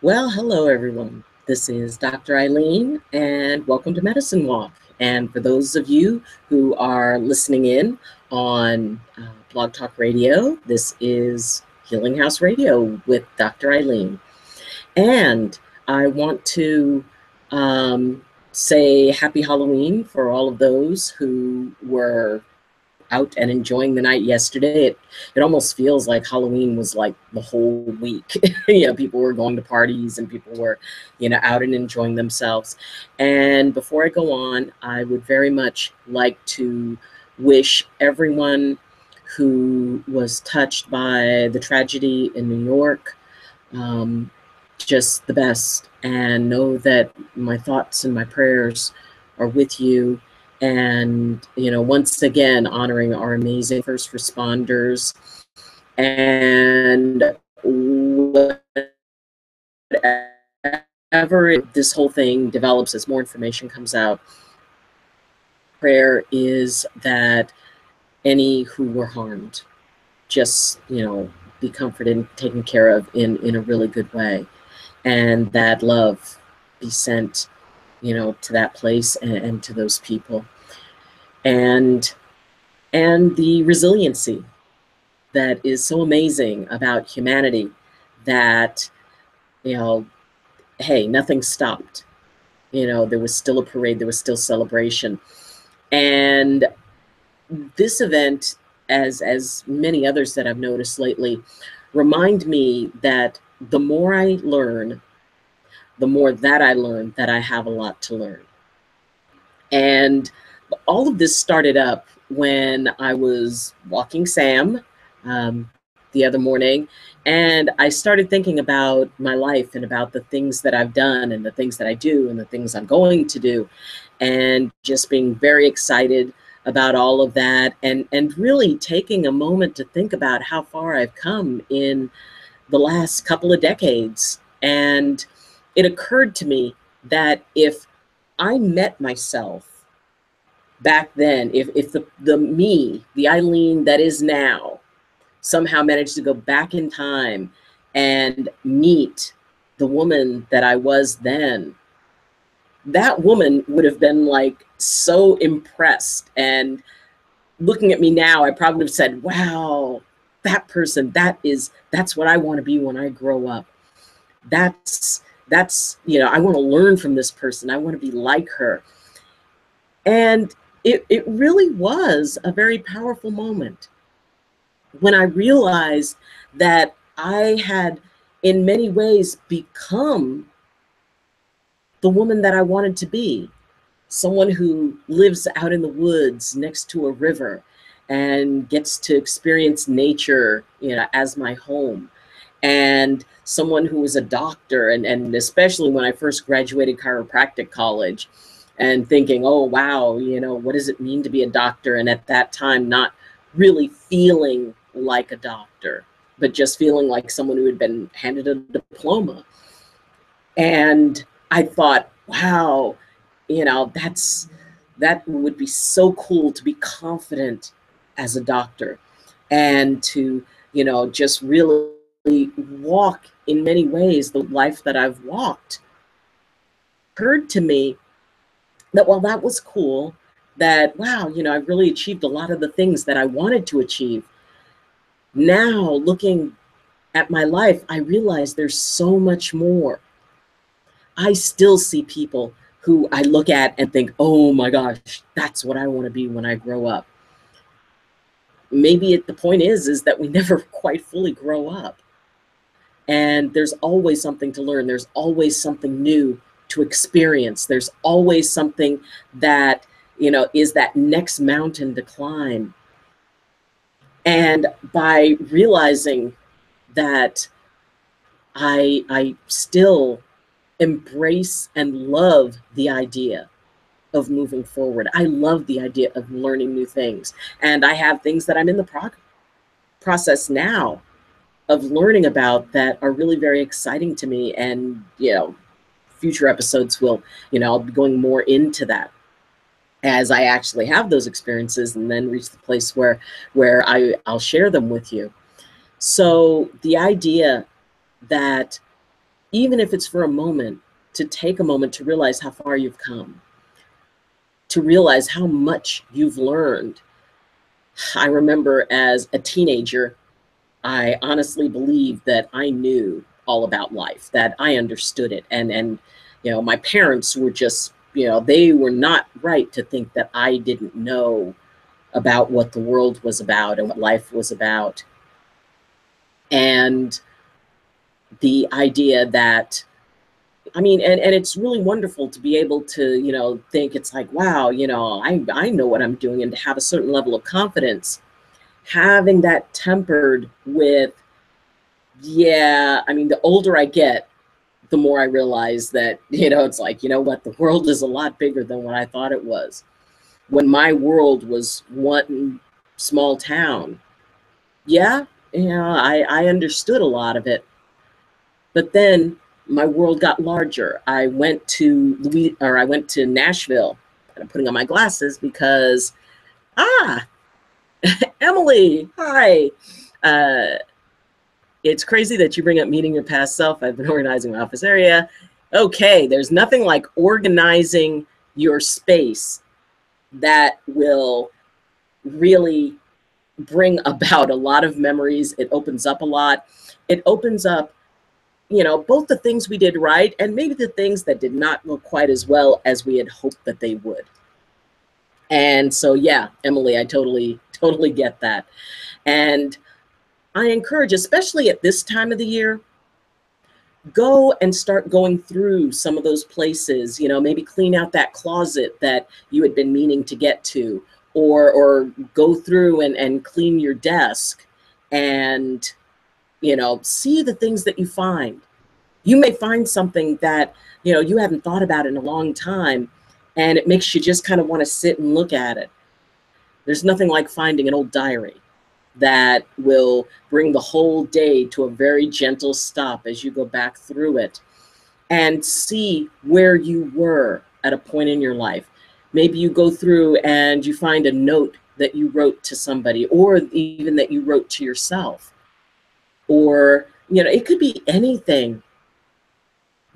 Well, hello everyone. This is Dr. Eileen, and welcome to Medicine Walk. And for those of you who are listening in on Blog Talk Radio, this is Healing House Radio with Dr. Eileen. And I want to say happy Halloween for all of those who were out and enjoying the night yesterday. It almost feels like Halloween was like the whole week. People were going to parties and people were, out and enjoying themselves. And before I go on, I would very much like to wish everyone who was touched by the tragedy in New York just the best, and know that my thoughts and my prayers are with you. And, once again, honoring our amazing first responders, and whatever this whole thing develops as more information comes out, prayer is that any who were harmed just, be comforted and taken care of in a really good way, and that love be sent to that place and to those people, and the resiliency that is so amazing about humanity, that hey, nothing stopped. There was still a parade, there was still celebration. And this event, as many others that I've noticed lately, remind me that the more I learn, the more that I learn that I have a lot to learn. And all of this started up when I was walking Sam the other morning, and I started thinking about my life and about the things that I've done and the things that I do and the things I'm going to do, and just being very excited about all of that, and really taking a moment to think about how far I've come in the last couple of decades. And it occurred to me that if I met myself back then, if the me, the Eileen that is now, somehow managed to go back in time and meet the woman that I was then, that woman would have been like so impressed. And looking at me now, I probably would have said, wow, that person, that's what I want to be when I grow up. That's I want to learn from this person. I want to be like her. And it really was a very powerful moment when I realized that I had in many ways become the woman that I wanted to be. Someone who lives out in the woods next to a river and gets to experience nature, as my home. And someone who was a doctor, and especially when I first graduated chiropractic college, and thinking, oh, wow, what does it mean to be a doctor? And at that time, not really feeling like a doctor, but just feeling like someone who had been handed a diploma. And I thought, wow, that would be so cool to be confident as a doctor, and to, just really walk in many ways the life that I've walked. It occurred to me that while that was cool, that, wow, I've really achieved a lot of the things that I wanted to achieve. Now, looking at my life, I realize there's so much more. I still see people who I look at and think, oh my gosh, that's what I want to be when I grow up. Maybe the point is that we never quite fully grow up. And there's always something to learn. There's always something new to experience. There's always something that, is that next mountain to climb. And by realizing that I still embrace and love the idea of moving forward. I love the idea of learning new things. And I have things that I'm in the process now of learning about that are really very exciting to me. And, future episodes will, I'll be going more into that as I actually have those experiences, and then reach the place where I'll share them with you. So the idea that even if it's for a moment, to take a moment to realize how far you've come, to realize how much you've learned. I remember as a teenager, I honestly believed that I knew all about life, that I understood it. And you know, my parents were just, you know, they were not right to think that I didn't know about what the world was about and what life was about. And the idea that, I mean, and it's really wonderful to be able to, you know, think it's like, wow, you know, I know what I'm doing, and to have a certain level of confidence, having that tempered with, yeah, I mean, the older I get, the more I realize that, you know, it's like, you know what, the world is a lot bigger than what I thought it was. When my world was one small town, yeah, you know, I understood a lot of it. But then my world got larger. I went to I went to Nashville, and I'm putting on my glasses because, ah, Emily, hi. Uh, it's crazy that you bring up meeting your past self. I've been organizing my office area. Okay, there's nothing like organizing your space that will really bring about a lot of memories. It opens up a lot. It opens up, you know, both the things we did right and maybe the things that did not go quite as well as we had hoped that they would. And so, yeah, Emily, I totally get that. And I encourage, especially at this time of the year, go and start going through some of those places, you know, maybe clean out that closet that you had been meaning to get to, or go through and clean your desk and, you know, see the things that you find. You may find something that, you know, you haven't thought about in a long time, and it makes you just kind of want to sit and look at it. There's nothing like finding an old diary that will bring the whole day to a very gentle stop as you go back through it and see where you were at a point in your life. Maybe you go through and you find a note that you wrote to somebody, or even that you wrote to yourself, or, you know, it could be anything.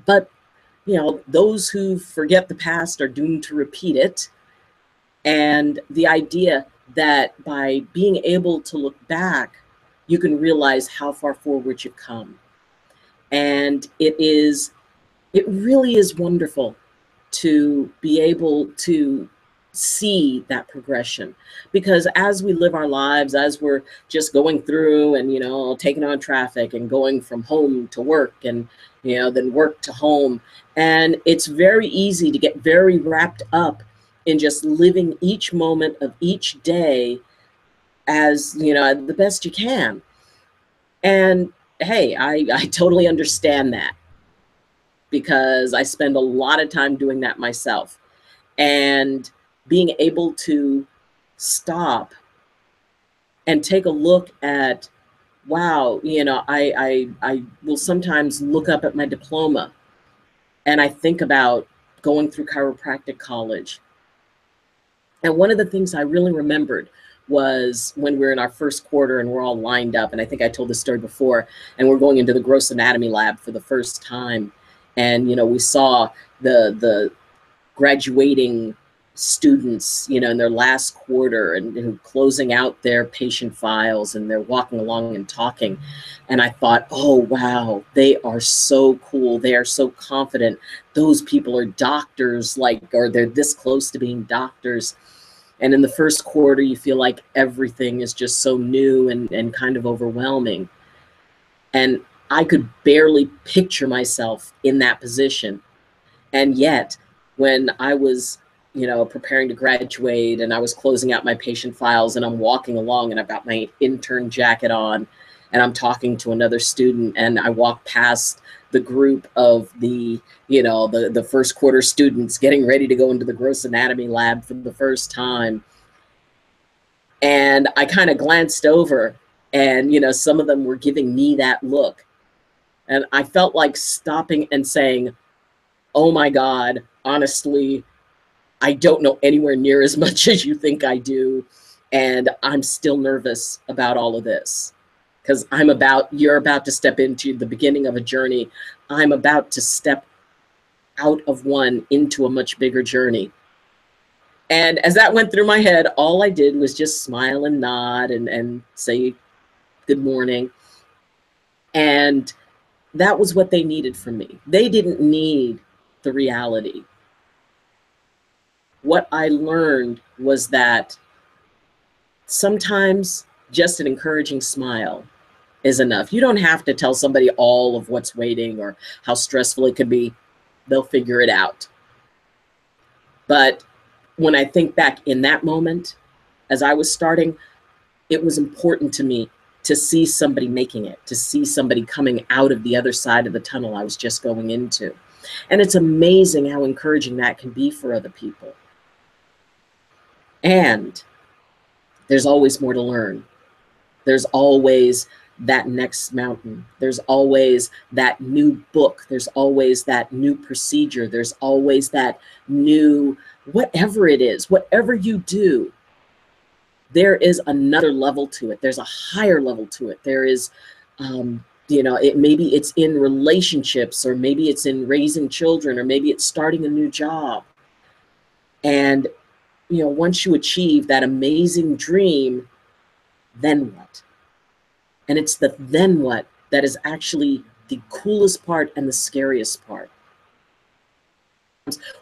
But, you know, those who forget the past are doomed to repeat it. And the idea that by being able to look back, you can realize how far forward you've come. And it really is wonderful to be able to see that progression, because as we live our lives, as we're just going through and, you know, taking on traffic and going from home to work and, you know, then work to home, and it's very easy to get very wrapped up in just living each moment of each day as, you know, the best you can. And hey, I totally understand that, because I spend a lot of time doing that myself. And being able to stop and take a look at, wow, you know, I will sometimes look up at my diploma and I think about going through chiropractic college. And one of the things I really remembered was when we were in our first quarter and we're all lined up, and I think I told this story before, and we're going into the gross anatomy lab for the first time. And, you know, we saw the graduating students, you know, in their last quarter and closing out their patient files, and they're walking along and talking. And I thought, oh, wow, they are so cool. They are so confident. Those people are doctors, like, or they're this close to being doctors. And in the first quarter, you feel like everything is just so new and kind of overwhelming. And I could barely picture myself in that position. And yet, when I was, you know, preparing to graduate and I was closing out my patient files and I'm walking along and I've got my intern jacket on and I'm talking to another student, and I walk past the group of the, you know, the first quarter students getting ready to go into the gross anatomy lab for the first time. And I kind of glanced over, and, you know, some of them were giving me that look. And I felt like stopping and saying, oh my God, honestly, I don't know anywhere near as much as you think I do. And I'm still nervous about all of this, because you're about to step into the beginning of a journey. I'm about to step out of one into a much bigger journey. And as that went through my head, all I did was just smile and nod and say good morning. And that was what they needed from me. They didn't need the reality. What I learned was that sometimes just an encouraging smile is enough. You don't have to tell somebody all of what's waiting or how stressful it could be. They'll figure it out. But when I think back in that moment, as I was starting, it was important to me to see somebody making it, to see somebody coming out of the other side of the tunnel I was just going into. And it's amazing how encouraging that can be for other people. And there's always more to learn. There's always that next mountain. There's always that new book. There's always that new procedure. There's always that new, whatever it is, whatever you do, there is another level to it. There's a higher level to it. There is, maybe it's in relationships, or maybe it's in raising children, or maybe it's starting a new job. And, once you achieve that amazing dream, then what? And it's the then what that is actually the coolest part and the scariest part.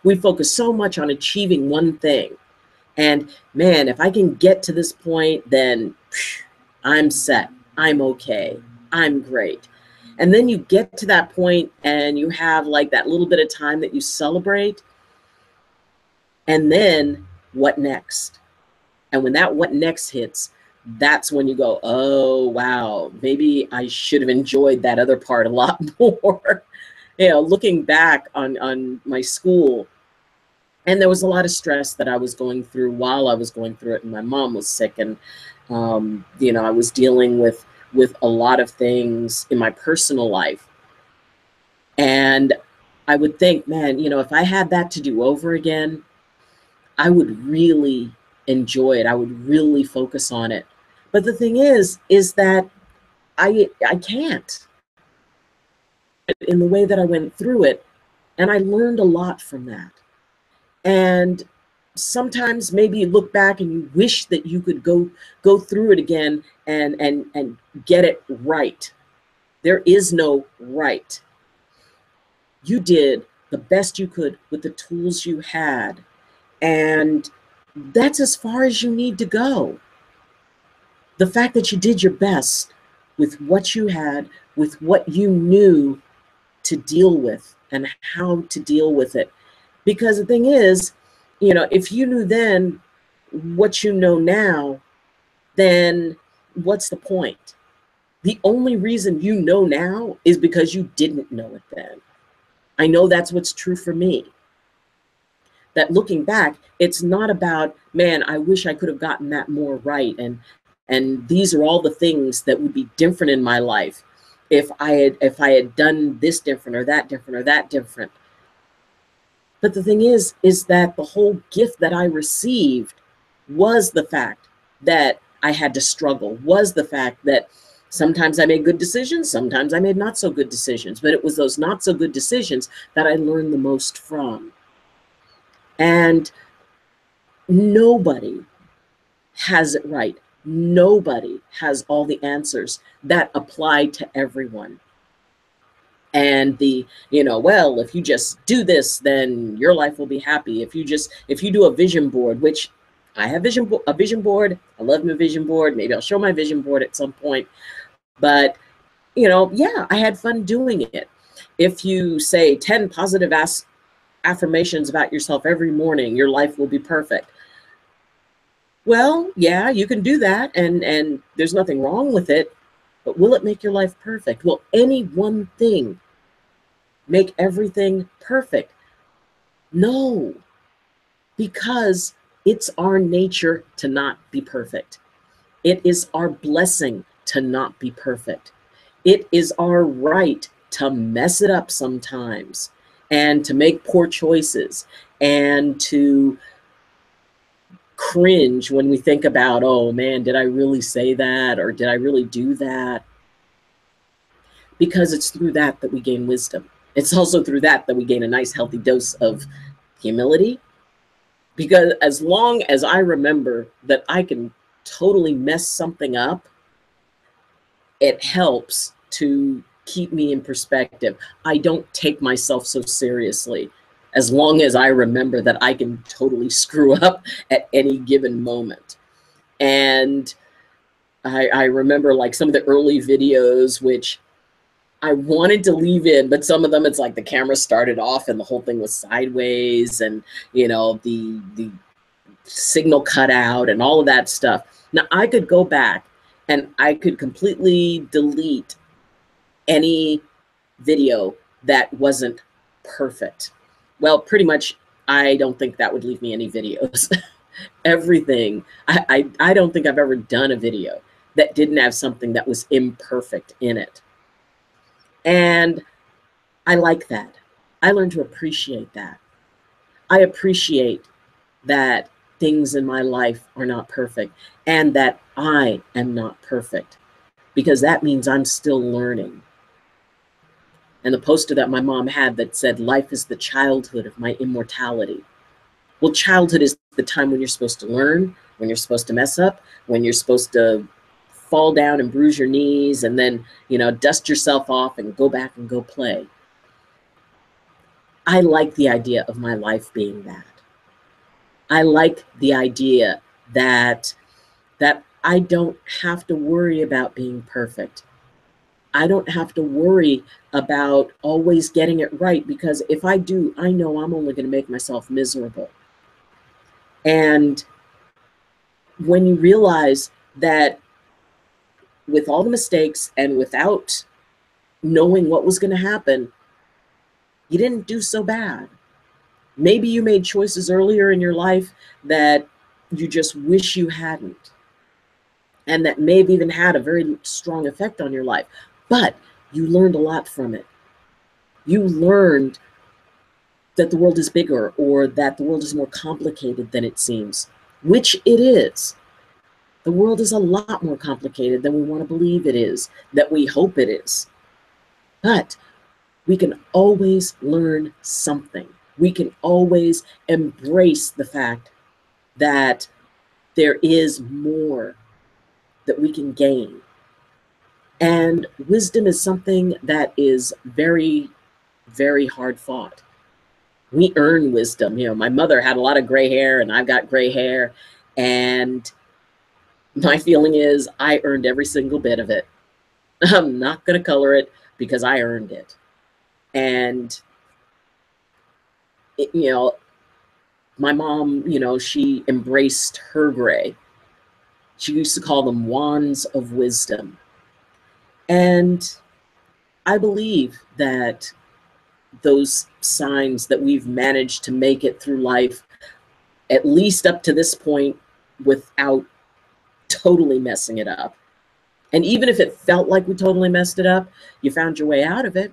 We focus so much on achieving one thing. And man, if I can get to this point, then I'm set. I'm okay. I'm great. And then you get to that point and you have like that little bit of time that you celebrate. And then what next? And when that what next hits, that's when you go, oh, wow, maybe I should have enjoyed that other part a lot more. Looking back on my school, and there was a lot of stress that I was going through while I was going through it. And my mom was sick, and, I was dealing with a lot of things in my personal life. And I would think, man, if I had that to do over again, I would really enjoy it. I would really focus on it. But the thing is that I can't, in the way that I went through it. And I learned a lot from that. And sometimes maybe you look back and you wish that you could go through it again and get it right. There is no right. You did the best you could with the tools you had. And that's as far as you need to go. The fact that you did your best with what you had, with what you knew to deal with and how to deal with it. Because the thing is, if you knew then what you know now, then what's the point? The only reason you know now is because you didn't know it then. I know that's what's true for me. That looking back, it's not about, man, I wish I could have gotten that more right. And these are all the things that would be different in my life if I had done this different or that different or that different. But the thing is that the whole gift that I received was the fact that I had to struggle, was the fact that sometimes I made good decisions, sometimes I made not so good decisions, but it was those not so good decisions that I learned the most from. And nobody has it right. Nobody has all the answers that apply to everyone. And well, if you just do this, then your life will be happy. If you do a vision board, which I have a vision board. I love my vision board. Maybe I'll show my vision board at some point. But, yeah, I had fun doing it. If you say 10 positive affirmations about yourself every morning, your life will be perfect. Well, yeah, you can do that, and there's nothing wrong with it, but will it make your life perfect? Will any one thing make everything perfect? No, because it's our nature to not be perfect. It is our blessing to not be perfect. It is our right to mess it up sometimes and to make poor choices and to cringe when we think about, oh man, did I really say that? Or did I really do that? because it's through that that we gain wisdom. It's also through that that we gain a nice healthy dose of humility, because as long as I remember that I can totally mess something up, it helps to keep me in perspective. I don't take myself so seriously as long as I remember that I can totally screw up at any given moment. And I remember like some of the early videos, which I wanted to leave in, but some of them it's like the camera started off and the whole thing was sideways, and the signal cut out and all of that stuff. Now I could go back and I could completely delete any video that wasn't perfect. Well, pretty much I don't think that would leave me any videos. Everything. I don't think I've ever done a video that didn't have something that was imperfect in it. And I like that. I learned to appreciate that. I appreciate that things in my life are not perfect and that I am not perfect, because that means I'm still learning. And the poster that my mom had that said, "Life is the childhood of my immortality." Well, childhood is the time when you're supposed to learn, when you're supposed to mess up, when you're supposed to fall down and bruise your knees and then, dust yourself off and go back and go play. I like the idea of my life being that. I like the idea that I don't have to worry about being perfect. I don't have to worry about always getting it right, because if I do, I know I'm only going to make myself miserable. And when you realize that with all the mistakes and without knowing what was going to happen, you didn't do so bad. Maybe you made choices earlier in your life that you just wish you hadn't, and that may have even had a very strong effect on your life, but you learned a lot from it. You learned that the world is bigger, or that the world is more complicated than it seems, which it is. The world is a lot more complicated than we want to believe it is, that we hope it is. But we can always learn something. We can always embrace the fact that there is more that we can gain. And wisdom is something that is very, very hard fought. We earn wisdom. My mother had a lot of gray hair and I've got gray hair. And my feeling is I earned every single bit of it. I'm not going to color it because I earned it. And, my mom, she embraced her gray. She used to call them wands of wisdom. And I believe that those signs that we've managed to make it through life, at least up to this point, without totally messing it up. And even if it felt like we totally messed it up, you found your way out of it.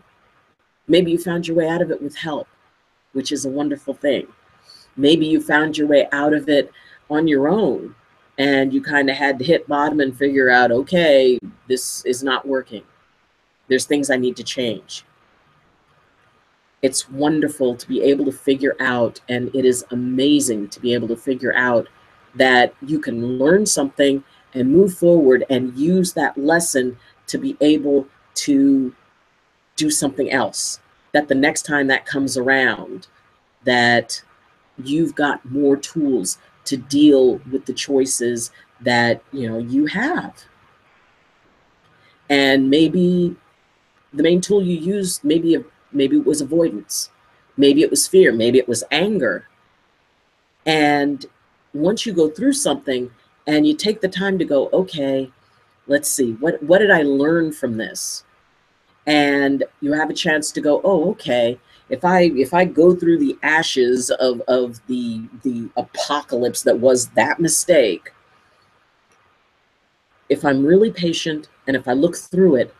Maybe you found your way out of it with help, which is a wonderful thing. Maybe you found your way out of it on your own, and you kind of had to hit bottom and figure out, okay, this is not working. There's things I need to change. It's wonderful to be able to figure out, and it is amazing to be able to figure out that you can learn something and move forward and use that lesson to be able to do something else. That the next time that comes around, that you've got more tools to deal with the choices that you have. And maybe the main tool you used, maybe it was avoidance, maybe it was fear, maybe it was anger. And once you go through something and you take the time to go, okay, let's see, what did I learn from this? And you have a chance to go, oh, okay, if I go through the ashes of the apocalypse that was that mistake, if I'm really patient and if I look through it,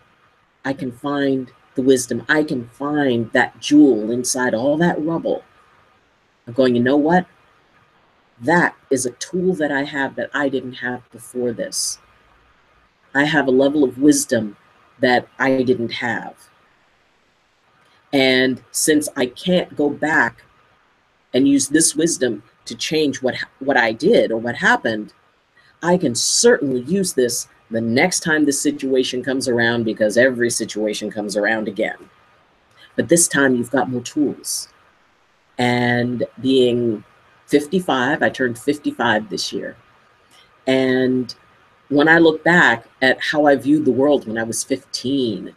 I can find the wisdom. I can find that jewel inside all that rubble. I'm going, you know what? That is a tool that I have that I didn't have before this. I have a level of wisdom that I didn't have. And since I can't go back and use this wisdom to change what I did or what happened, I can certainly use this the next time this situation comes around, because every situation comes around again. But this time you've got more tools. And being 55, I turned 55 this year. And when I look back at how I viewed the world when I was 15,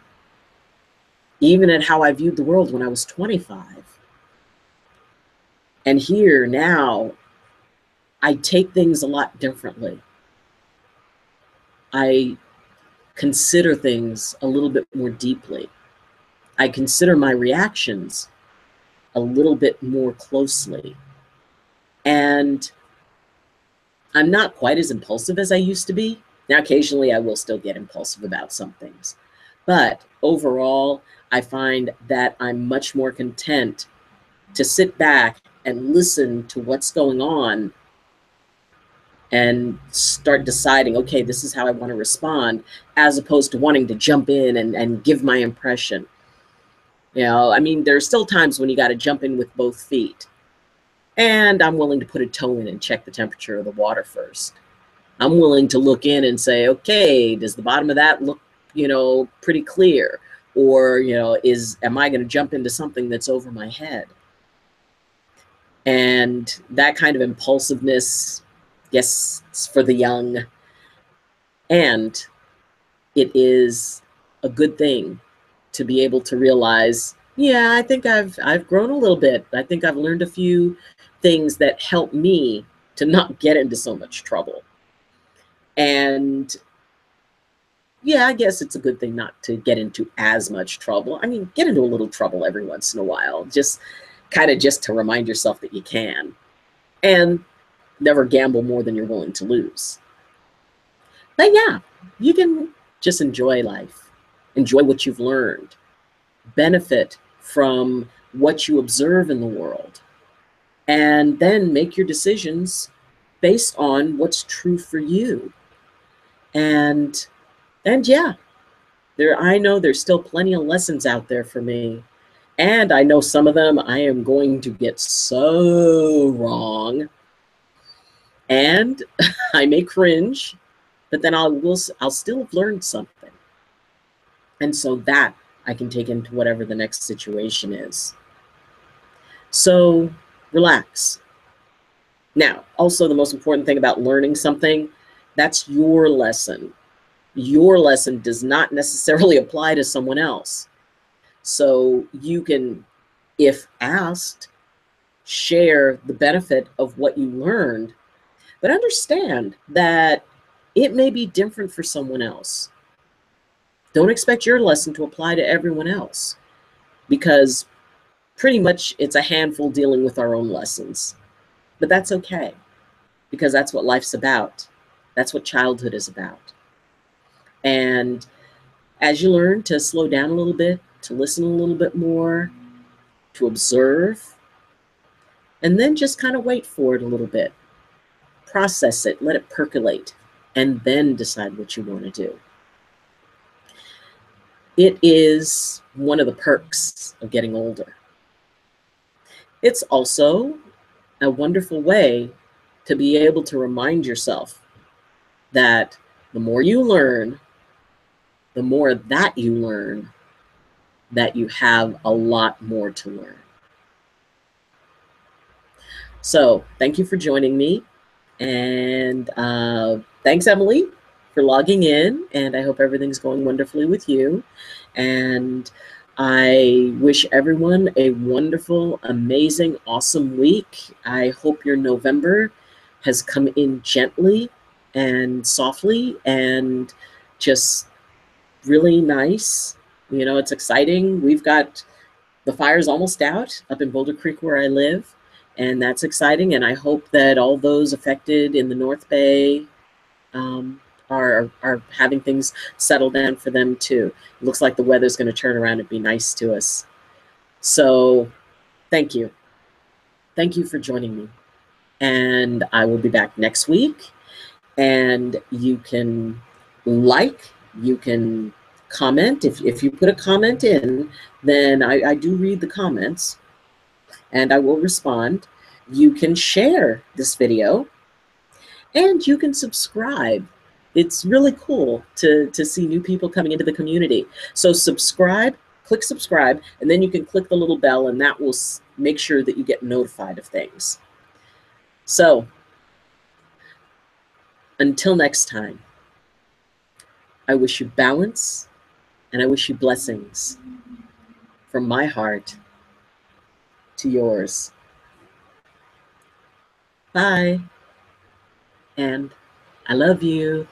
even at how I viewed the world when I was 25, and here now, I take things a lot differently. I consider things a little bit more deeply. I consider my reactions a little bit more closely. And I'm not quite as impulsive as I used to be. Now, occasionally I will still get impulsive about some things. But overall, I find that I'm much more content to sit back and listen to what's going on and start deciding, okay, this is how I want to respond, as opposed to wanting to jump in and give my impression. You know, I mean, there are still times when you got to jump in with both feet. And I'm willing to put a toe in and check the temperature of the water first. I'm willing to look in and say, okay, does the bottom of that look, pretty clear? Or, am I going to jump into something that's over my head? And that kind of impulsiveness, yes, it's for the young. And it is a good thing to be able to realize, yeah, I think I've grown a little bit. I think I've learned a few things that help me to not get into so much trouble. And yeah, I guess it's a good thing not to get into as much trouble. I mean, get into a little trouble every once in a while, just to remind yourself that you can. And never gamble more than you're willing to lose. But yeah, you can just enjoy life, enjoy what you've learned, benefit from what you observe in the world, and then make your decisions based on what's true for you. And yeah, I know there's still plenty of lessons out there for me. And I know some of them I am going to get so wrong. And I may cringe, but then I'll still have learned something. And so that I can take into whatever the next situation is. So relax. Now, also the most important thing about learning something, that's your lesson. Your lesson does not necessarily apply to someone else. So you can, if asked, share the benefit of what you learned, but understand that it may be different for someone else. Don't expect your lesson to apply to everyone else, because pretty much it's a handful dealing with our own lessons. But that's okay, because that's what life's about. That's what childhood is about. And as you learn to slow down a little bit, to listen a little bit more, to observe, and then just kind of wait for it a little bit. Process it, let it percolate, and then decide what you want to do. It is one of the perks of getting older. It's also a wonderful way to be able to remind yourself that the more you learn, the more that you learn, that you have a lot more to learn. So thank you for joining me. And thanks, Emily, for logging in. And I hope everything's going wonderfully with you. And I wish everyone a wonderful, amazing, awesome week. I hope your November has come in gently and softly and just really nice. It's exciting. We've got the fire's almost out up in Boulder Creek where I live, and that's exciting. And I hope that all those affected in the North Bay are having things settle down for them too. It looks like the weather's going to turn around and be nice to us. So thank you. Thank you for joining me. And I will be back next week. And you can you can comment. If you put a comment in, then I do read the comments and I will respond. You can share this video and you can subscribe. It's really cool to see new people coming into the community. So subscribe, click subscribe, and then you can click the little bell and that will make sure that you get notified of things. So until next time, I wish you balance and I wish you blessings from my heart to yours. Bye. And I love you.